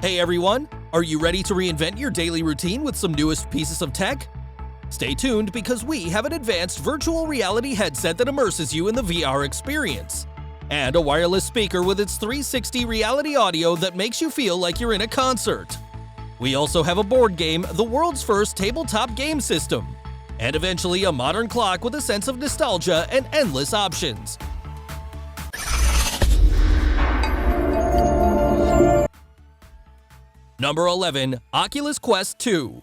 Hey everyone, are you ready to reinvent your daily routine with some newest pieces of tech? Stay tuned because we have an advanced virtual reality headset that immerses you in the VR experience, and a wireless speaker with its 360 reality audio that makes you feel like you're in a concert. We also have a board game, the world's first tabletop game system, and eventually a modern clock with a sense of nostalgia and endless options. Number 11. Oculus Quest 2.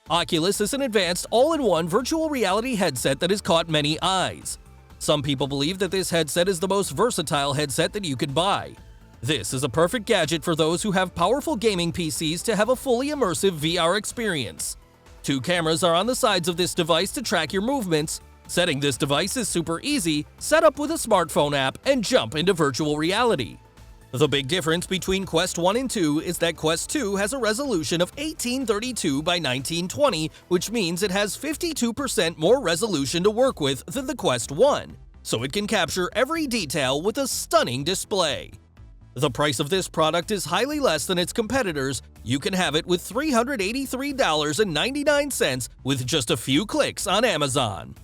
Oculus is an advanced all-in-one virtual reality headset that has caught many eyes. Some people believe that this headset is the most versatile headset that you could buy. This is a perfect gadget for those who have powerful gaming PCs to have a fully immersive VR experience. 2 cameras are on the sides of this device to track your movements. Setting this device is super easy. Set up with a smartphone app and jump into virtual reality. The big difference between Quest 1 and 2 is that Quest 2 has a resolution of 1832 by 1920, which means it has 52% more resolution to work with than the Quest 1, so it can capture every detail with a stunning display. The price of this product is highly less than its competitors. You can have it with $383.99 with just a few clicks on Amazon.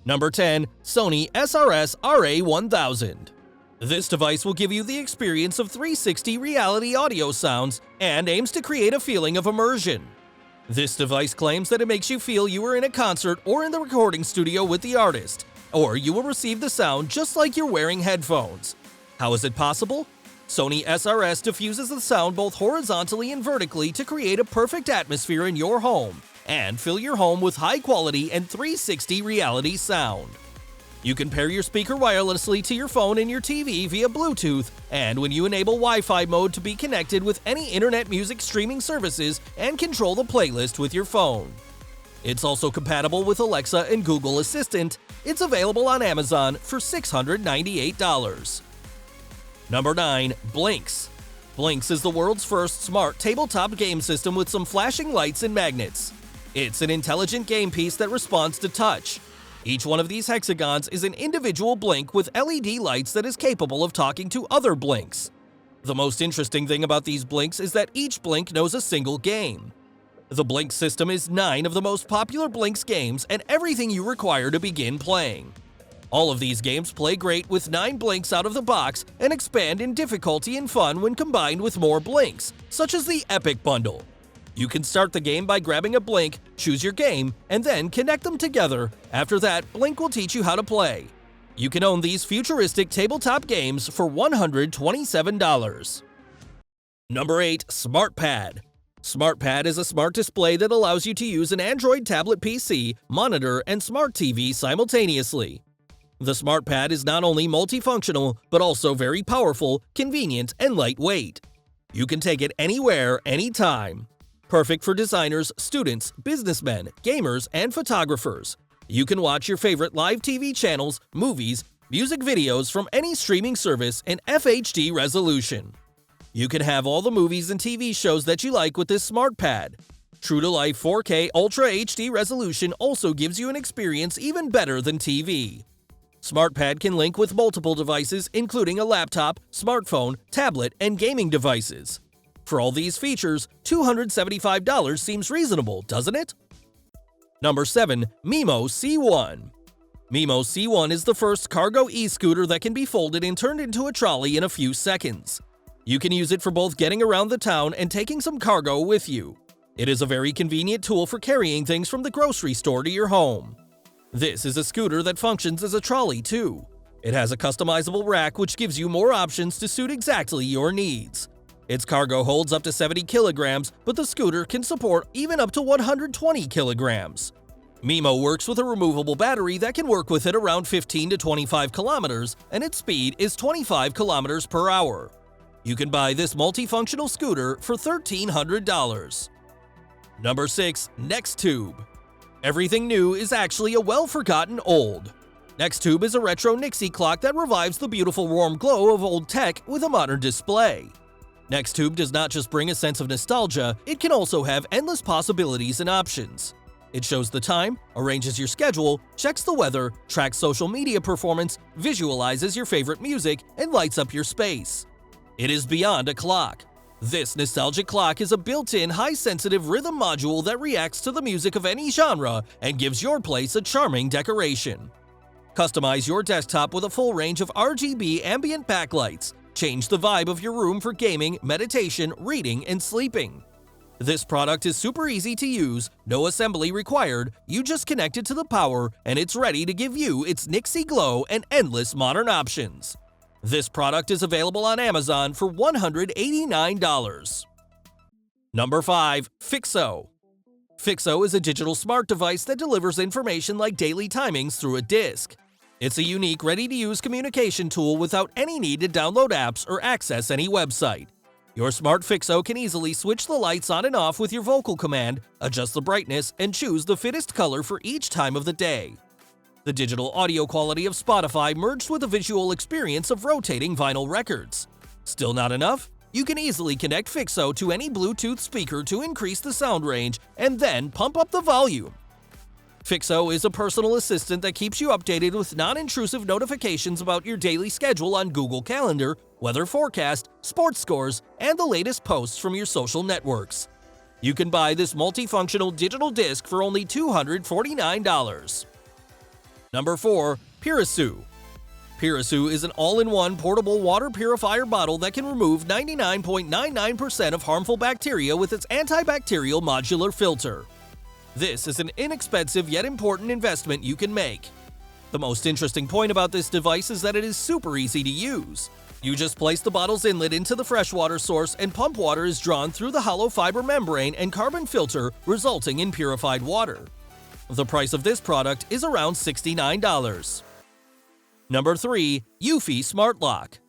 Number 10. Sony SRS RA1000. This device will give you the experience of 360 reality audio sounds and aims to create a feeling of immersion. This device claims that it makes you feel you are in a concert or in the recording studio with the artist, or you will receive the sound just like you're wearing headphones. How is it possible? Sony SRS diffuses the sound both horizontally and vertically to create a perfect atmosphere in your home and fill your home with high-quality and 360 reality sound. You can pair your speaker wirelessly to your phone and your TV via Bluetooth, and when you enable Wi-Fi mode to be connected with any internet music streaming services and control the playlist with your phone. It's also compatible with Alexa and Google Assistant. It's available on Amazon for $698. Number 9. Blinks. Blinks is the world's first smart tabletop game system with some flashing lights and magnets. It's an intelligent game piece that responds to touch. Each one of these hexagons is an individual blink with LED lights that is capable of talking to other blinks. The most interesting thing about these blinks is that each blink knows a single game. The Blink system is 9 of the most popular Blinks games and everything you require to begin playing. All of these games play great with 9 blinks out of the box and expand in difficulty and fun when combined with more blinks, such as the Epic Bundle. You can start the game by grabbing a blink, choose your game, and then connect them together. After that, Blink will teach you how to play. You can own these futuristic tabletop games for $127. Number 8. SMARTPAD. SMARTPAD is a smart display that allows you to use an Android tablet PC, monitor, and smart TV simultaneously. The SMARTPAD is not only multifunctional, but also very powerful, convenient, and lightweight. You can take it anywhere, anytime. Perfect for designers, students, businessmen, gamers, and photographers. You can watch your favorite live TV channels, movies, music videos from any streaming service in FHD resolution. You can have all the movies and TV shows that you like with this SMARTPAD. True-to-life 4K Ultra HD resolution also gives you an experience even better than TV. SMARTPAD can link with multiple devices, including a laptop, smartphone, tablet, and gaming devices. For all these features, $275 seems reasonable, doesn't it? Number 7. MIMO C1. MIMO C1 is the first cargo e-scooter that can be folded and turned into a trolley in a few seconds. You can use it for both getting around the town and taking some cargo with you. It is a very convenient tool for carrying things from the grocery store to your home. This is a scooter that functions as a trolley too. It has a customizable rack which gives you more options to suit exactly your needs. Its cargo holds up to 70 kilograms, but the scooter can support even up to 120 kilograms. MIMO works with a removable battery that can work with it around 15 to 25 kilometers, and its speed is 25 kilometers per hour. You can buy this multifunctional scooter for $1,300. Number 6. NextTube. Everything new is actually a well-forgotten old. NextTube is a retro Nixie clock that revives the beautiful warm glow of old tech with a modern display. NextTube does not just bring a sense of nostalgia, it can also have endless possibilities and options. It shows the time, arranges your schedule, checks the weather, tracks social media performance, visualizes your favorite music, and lights up your space. It is beyond a clock. This nostalgic clock is a built-in high-sensitive rhythm module that reacts to the music of any genre and gives your place a charming decoration. Customize your desktop with a full range of RGB ambient backlights. Change the vibe of your room for gaming, meditation, reading, and sleeping. This product is super easy to use, no assembly required, you just connect it to the power, and it's ready to give you its Nixie glow and endless modern options. This product is available on Amazon for $189. Number 5. Fixo. Fixo is a digital smart device that delivers information like daily timings through a disk. It's a unique, ready-to-use communication tool without any need to download apps or access any website. Your smart Fixo can easily switch the lights on and off with your vocal command, adjust the brightness, and choose the fittest color for each time of the day. The digital audio quality of Spotify merged with the visual experience of rotating vinyl records. Still not enough? You can easily connect Fixo to any Bluetooth speaker to increase the sound range and then pump up the volume. Fixo is a personal assistant that keeps you updated with non-intrusive notifications about your daily schedule on Google Calendar, weather forecast, sports scores, and the latest posts from your social networks. You can buy this multifunctional digital disc for only $249. Number 4. Pirasu. Pirasu is an all-in-one portable water purifier bottle that can remove 99.99% of harmful bacteria with its antibacterial modular filter. This is an inexpensive yet important investment you can make. The most interesting point about this device is that it is super easy to use. You just place the bottle's inlet into the freshwater source and pump water is drawn through the hollow fiber membrane and carbon filter, resulting in purified water. The price of this product is around $69. Number 3. EUFYL Smart Lock.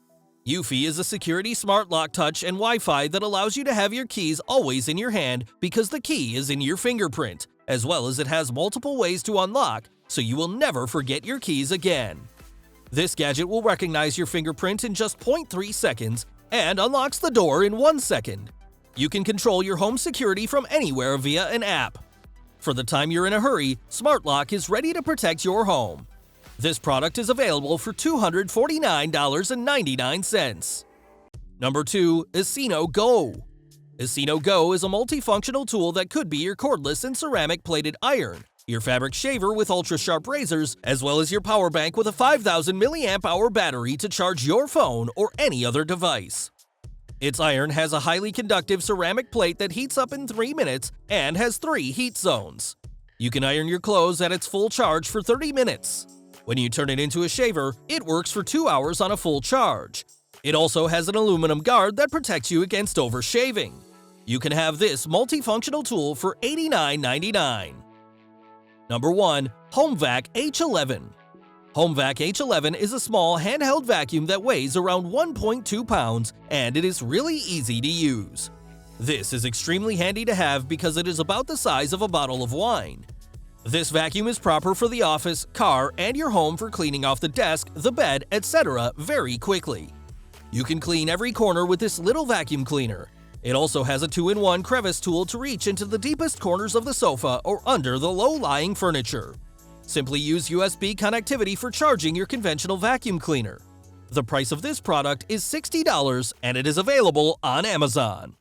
EUFYL is a security smart lock touch and Wi-Fi that allows you to have your keys always in your hand because the key is in your fingerprint, as well as it has multiple ways to unlock, so you will never forget your keys again. This gadget will recognize your fingerprint in just 0.3 seconds and unlocks the door in 1 second. You can control your home security from anywhere via an app. For the time you're in a hurry, Smart Lock is ready to protect your home. This product is available for $249.99. Number 2. ESINO Go. ESINO Go is a multifunctional tool that could be your cordless and ceramic-plated iron, your fabric shaver with ultra-sharp razors, as well as your power bank with a 5,000 mAh battery to charge your phone or any other device. Its iron has a highly conductive ceramic plate that heats up in 3 minutes and has 3 heat zones. You can iron your clothes at its full charge for 30 minutes. When you turn it into a shaver, it works for 2 hours on a full charge. It also has an aluminum guard that protects you against overshaving. You can have this multifunctional tool for $89.99. Number 1. HOMEVAC H11. HOMEVAC H11 is a small handheld vacuum that weighs around 1.2 pounds and it is really easy to use. This is extremely handy to have because it is about the size of a bottle of wine. This vacuum is proper for the office, car, and your home for cleaning off the desk, the bed, etc. very quickly. You can clean every corner with this little vacuum cleaner. It also has a 2-in-1 crevice tool to reach into the deepest corners of the sofa or under the low-lying furniture. Simply use USB connectivity for charging your conventional vacuum cleaner. The price of this product is $60 and it is available on Amazon.